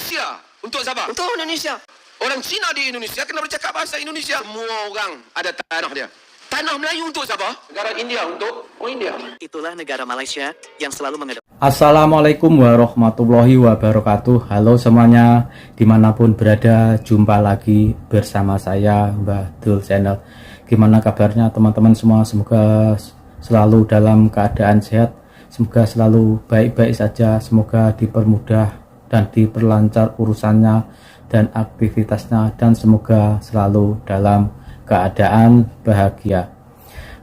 Indonesia. Untuk siapa? Untuk Indonesia. Orang Cina di Indonesia kena bercakap bahasa Indonesia. Semua orang ada tanah dia. Tanah Melayu untuk siapa? Negara India untuk orang India. Itulah negara Malaysia yang selalu mengedepankan. Assalamualaikum warahmatullahi wabarakatuh. Halo semuanya, dimanapun berada, jumpa lagi bersama saya Mbah Dul Channel. Gimana kabarnya teman-teman semua? Semoga selalu dalam keadaan sehat, semoga selalu baik-baik saja, semoga dipermudah dan diperlancar urusannya dan aktivitasnya, dan semoga selalu dalam keadaan bahagia.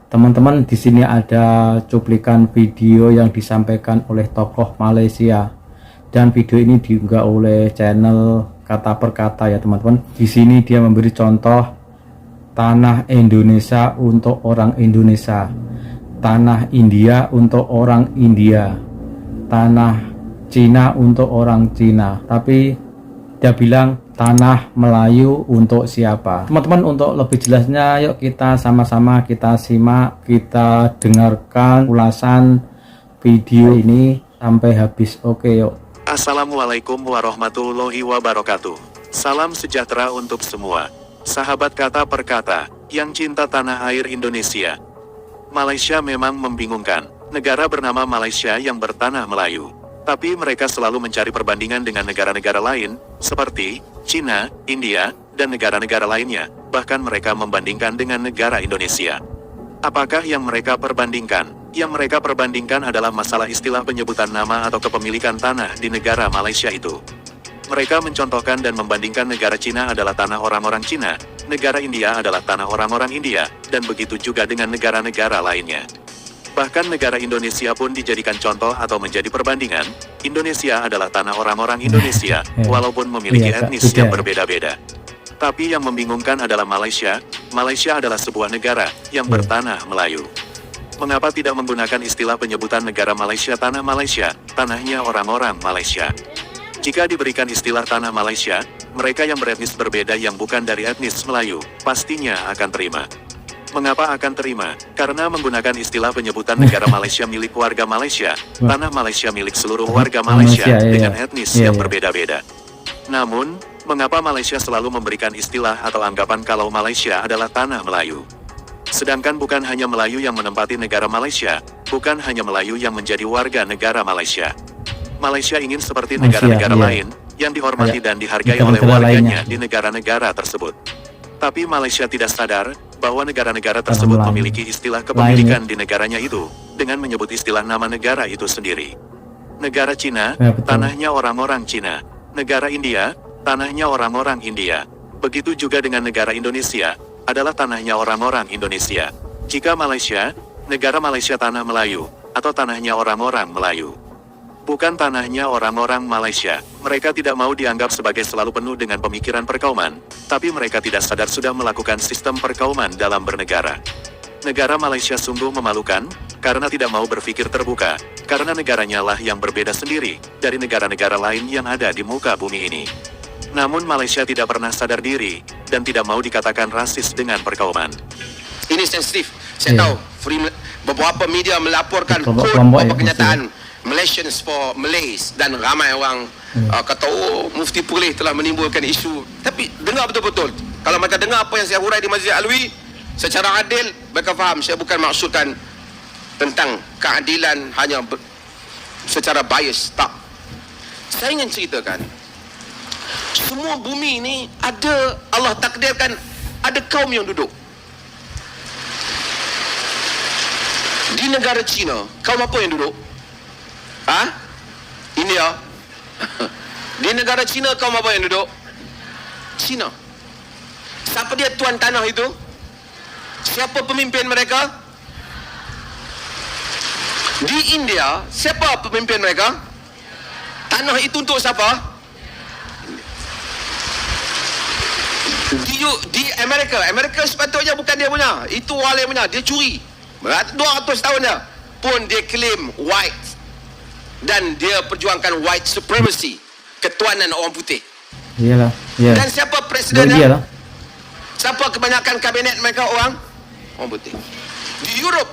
Teman-teman, di sini ada cuplikan video yang disampaikan oleh tokoh Malaysia, dan video ini diunggah oleh channel Kata Per Kata ya teman-teman. Di sini dia memberi contoh tanah Indonesia untuk orang Indonesia, tanah India untuk orang India, tanah Cina untuk orang Cina, tapi dia bilang tanah Melayu untuk siapa. Teman-teman, untuk lebih jelasnya yuk kita sama-sama kita simak, kita dengarkan ulasan video ini sampai habis. Oke yuk. Assalamualaikum warahmatullahi wabarakatuh. Salam sejahtera untuk semua sahabat Kata Per Kata yang cinta tanah air Indonesia. Malaysia memang membingungkan. Negara bernama Malaysia yang bertanah Melayu, tapi mereka selalu mencari perbandingan dengan negara-negara lain, seperti Cina, India, dan negara-negara lainnya. Bahkan mereka membandingkan dengan negara Indonesia. Apakah yang mereka perbandingkan? Yang mereka perbandingkan adalah masalah istilah penyebutan nama atau kepemilikan tanah di negara Malaysia itu. Mereka mencontohkan dan membandingkan negara Cina adalah tanah orang-orang Cina, negara India adalah tanah orang-orang India, dan begitu juga dengan negara-negara lainnya. Bahkan negara Indonesia pun dijadikan contoh atau menjadi perbandingan. Indonesia adalah tanah orang-orang Indonesia, walaupun memiliki etnis yang berbeda-beda. Tapi yang membingungkan adalah Malaysia. Malaysia adalah sebuah negara yang bertanah Melayu. Mengapa tidak menggunakan istilah penyebutan negara Malaysia tanah Malaysia, tanahnya orang-orang Malaysia? Jika diberikan istilah tanah Malaysia, mereka yang beretnis berbeda yang bukan dari etnis Melayu, pastinya akan terima. Mengapa akan terima? Karena menggunakan istilah penyebutan negara Malaysia milik warga Malaysia, tanah Malaysia milik seluruh warga Malaysia dengan etnis yang berbeda-beda. Namun, mengapa Malaysia selalu memberikan istilah atau anggapan kalau Malaysia adalah tanah Melayu? Sedangkan bukan hanya Melayu yang menempati negara Malaysia, bukan hanya Melayu yang menjadi warga negara Malaysia. Malaysia ingin seperti negara-negara lain, yang dihormati dan dihargai oleh warganya di negara-negara tersebut. Tapi Malaysia tidak sadar bahwa negara-negara tersebut memiliki istilah kepemilikan di negaranya itu, dengan menyebut istilah nama negara itu sendiri. Negara Cina, tanahnya orang-orang Cina. Negara India, tanahnya orang-orang India. Begitu juga dengan negara Indonesia, adalah tanahnya orang-orang Indonesia. Jika Malaysia, negara Malaysia tanah Melayu, atau tanahnya orang-orang Melayu. Bukan tanahnya orang-orang Malaysia. Mereka tidak mau dianggap sebagai selalu penuh dengan pemikiran perkauman, tapi mereka tidak sadar sudah melakukan sistem perkauman dalam bernegara. Negara Malaysia sungguh memalukan, karena tidak mau berpikir terbuka, karena negaranya lah yang berbeda sendiri dari negara-negara lain yang ada di muka bumi ini. Namun Malaysia tidak pernah sadar diri, dan tidak mau dikatakan rasis dengan perkauman. Ini sensitif. Saya tahu beberapa media melaporkan beberapa kenyataan Malaysians for Malays, dan ramai orang kata Mufti Pulih telah menimbulkan isu. Tapi dengar betul-betul. Kalau mereka dengar apa yang saya hurai di Masjid Alwi secara adil, mereka faham saya bukan maksudkan tentang keadilan hanya secara bias, tak. Saya ingin ceritakan, semua bumi ini ada, Allah takdirkan ada kaum yang duduk. Di negara Cina, kaum apa yang duduk? India. Di negara Cina, kaum apa yang duduk? Cina. Siapa dia tuan tanah itu? Siapa pemimpin mereka? Di India, siapa pemimpin mereka? Tanah itu untuk siapa? Di Amerika sepatutnya bukan dia punya. Itu wali punya, dia curi 200 tahun dah pun dia claim white, dan dia perjuangkan white supremacy, ketuanan orang putih. Iyalah, iya. Dan siapa presidennya? Iyalah. Siapa kebanyakan kabinet mereka orang putih. Di Europe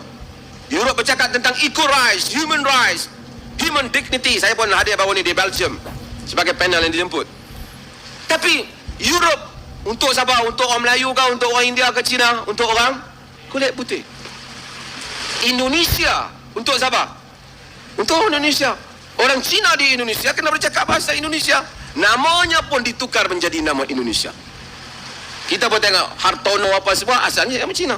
bercakap tentang equal rights, human dignity. Saya pun hadir baru ni di Belgium. sebagai panel yang dijemput. Tapi Europe untuk siapa? Untuk orang Melayu ke, untuk orang India ke Cina, untuk orang kulit putih. Indonesia untuk siapa? Untuk orang Indonesia. Orang Cina di Indonesia kena bercakap bahasa Indonesia. Namanya pun ditukar menjadi nama Indonesia. Kita pun tengok Hartono apa semua asalnya dari Cina.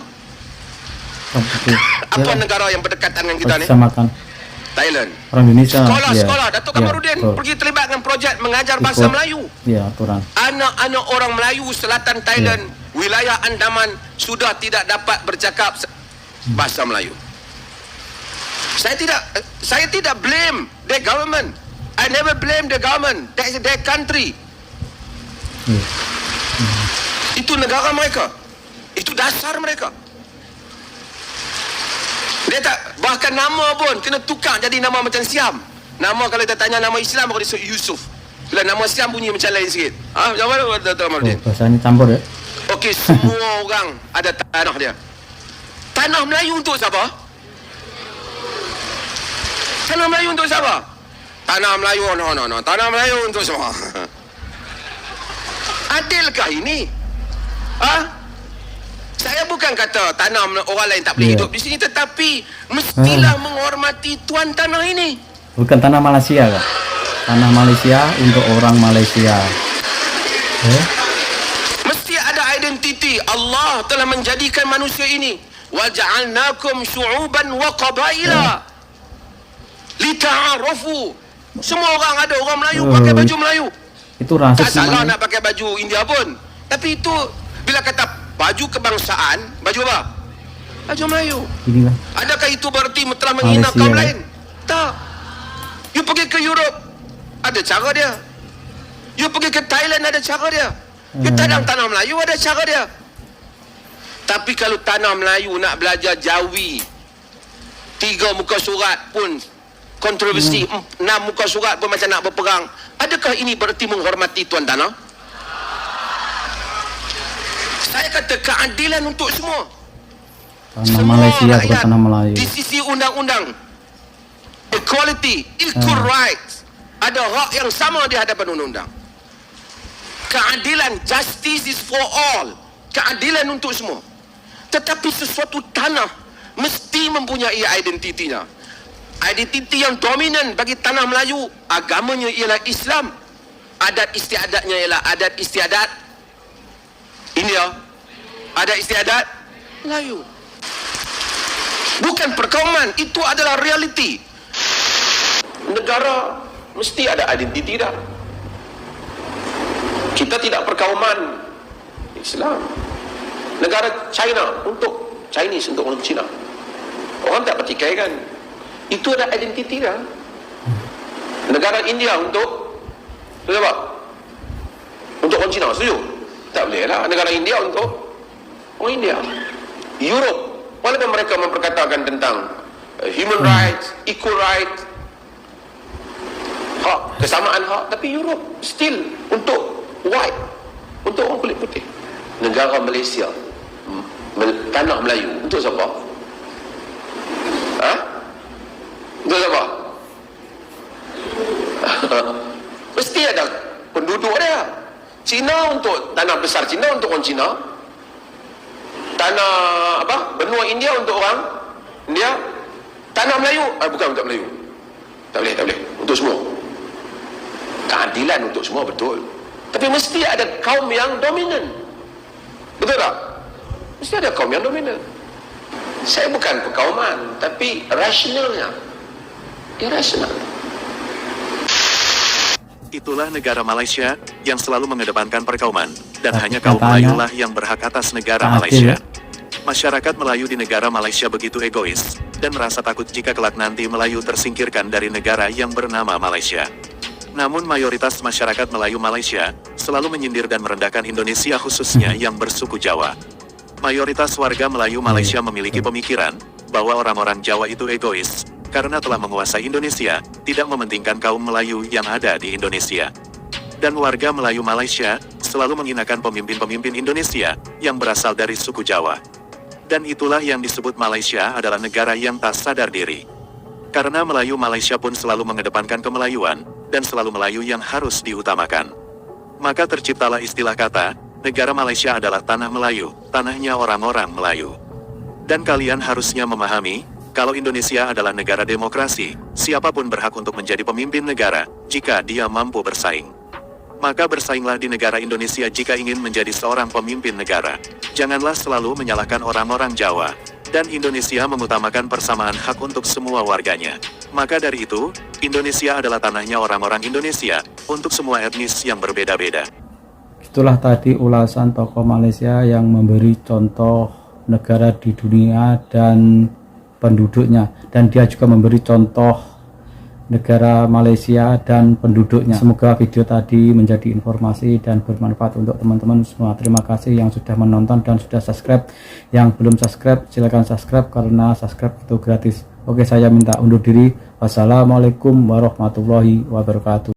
Apa negara yang berdekatan dengan kita ni? Makan Thailand. orang Indonesia. Sekolah Datuk Kamarudin pergi terlibat dengan projek mengajar bahasa Melayu. Ya, aturan. Anak-anak orang Melayu selatan Thailand, wilayah Andaman sudah tidak dapat bercakap bahasa Melayu. Saya tidak blame the government. I never blame the government. That is their country. Itu negara mereka. Itu dasar mereka. Dia tak, bahkan nama pun kena tukar jadi nama macam Siam. Nama kalau kita tanya nama Islam aku disebut Yusuf. Bila nama Siam bunyi macam lain sikit. Macam mana Datuk Kamarudin? Bahasa ni campur ya. Okey, semua orang ada tanah dia. Tanah Melayu untuk siapa? Tanah Melayu untuk siapa? Tanah Melayu, no. Tanah Melayu untuk semua. Adilkah ini? Saya bukan kata tanah orang lain tak boleh hidup di sini, tetapi mestilah menghormati tuan tanah ini. Bukan tanah Malaysia kan? Tanah Malaysia untuk orang Malaysia. Mesti ada identiti. Allah telah menjadikan manusia ini. Wa ja'alnakum syu'uban wa qabaila lita'arafu. Semua orang ada, orang Melayu pakai baju Melayu. Itu rasis. Tak salah nak pakai baju India pun. Tapi itu bila kata baju kebangsaan, baju apa? Baju Melayu. Inilah. Adakah itu berarti telah menghina kaum Malaysia, lain? Tak. You pergi ke Europe, ada cara dia. You pergi ke Thailand, ada cara dia. You tanah Melayu, ada cara dia. Tapi kalau tanah Melayu nak belajar Jawi, 3 muka surat pun kontroversi, 6 muka surat pun macam nak berperang. Adakah ini berarti menghormati tuan tanah? Saya kata keadilan untuk semua. Tanah Malaysia bukan tanah Melayu. Di sisi undang-undang, equality, equal rights, ada hak yang sama di hadapan undang-undang. Keadilan, justice is for all. Keadilan untuk semua. Tetapi sesuatu tanah mesti mempunyai identitinya. Identiti yang dominan bagi tanah Melayu, agamanya ialah Islam. Adat istiadatnya ialah adat istiadat India. Adat istiadat Melayu. Bukan perkauman, itu adalah realiti. Negara mesti ada identiti dah. Kita tidak perkauman Islam. Negara China untuk Chinese, untuk orang Cina. Orang tak pertikaikan. Itu ada identiti dah. Negara India untuk apa? Untuk orang Cina, setuju? Tak boleh lah. Negara India untuk orang India. Europe, walaupun mereka memperkatakan tentang human rights, equal rights, hak, kesamaan hak, tapi Europe still untuk white, untuk orang kulit putih. Negara Malaysia, tanah Melayu, untuk siapa? Untuk siapa? Mesti ada penduduk dia. Cina untuk tanah besar Cina untuk orang Cina. Tanah apa? Benua India untuk orang India. Tanah Melayu, bukan untuk Melayu. Tak boleh. Untuk semua. Keadilan untuk semua, betul. Tapi mesti ada kaum yang dominan. Betul tak? Mesti ada kaum yang dominan. Saya bukan perkauman, tapi rasionalnya. Irrasional. Itulah negara Malaysia yang selalu mengedepankan perkauman, dan hanya kaum Melayulah yang berhak atas negara Malaysia. Masyarakat Melayu di negara Malaysia begitu egois, dan merasa takut jika kelak nanti Melayu tersingkirkan dari negara yang bernama Malaysia. Namun mayoritas masyarakat Melayu Malaysia selalu menyindir dan merendahkan Indonesia, khususnya yang bersuku Jawa. Mayoritas warga Melayu Malaysia memiliki pemikiran bahwa orang-orang Jawa itu egois, karena telah menguasai Indonesia, tidak mementingkan kaum Melayu yang ada di Indonesia. Dan warga Melayu Malaysia selalu menghinakan pemimpin-pemimpin Indonesia yang berasal dari suku Jawa. Dan itulah yang disebut Malaysia adalah negara yang tak sadar diri. Karena Melayu Malaysia pun selalu mengedepankan kemelayuan, dan selalu Melayu yang harus diutamakan. Maka terciptalah istilah kata, negara Malaysia adalah tanah Melayu, tanahnya orang-orang Melayu. Dan kalian harusnya memahami, kalau Indonesia adalah negara demokrasi, siapapun berhak untuk menjadi pemimpin negara, jika dia mampu bersaing. Maka bersainglah di negara Indonesia jika ingin menjadi seorang pemimpin negara. Janganlah selalu menyalahkan orang-orang Jawa, dan Indonesia mengutamakan persamaan hak untuk semua warganya. Maka dari itu, Indonesia adalah tanahnya orang-orang Indonesia, untuk semua etnis yang berbeda-beda. Itulah tadi ulasan tokoh Malaysia yang memberi contoh negara di dunia dan penduduknya, dan dia juga memberi contoh negara Malaysia dan penduduknya. Semoga video tadi menjadi informasi dan bermanfaat untuk teman-teman semua. Terima kasih yang sudah menonton dan sudah subscribe. Yang belum subscribe silahkan subscribe, karena subscribe itu gratis. Oke, saya minta undur diri. Wassalamualaikum warahmatullahi wabarakatuh.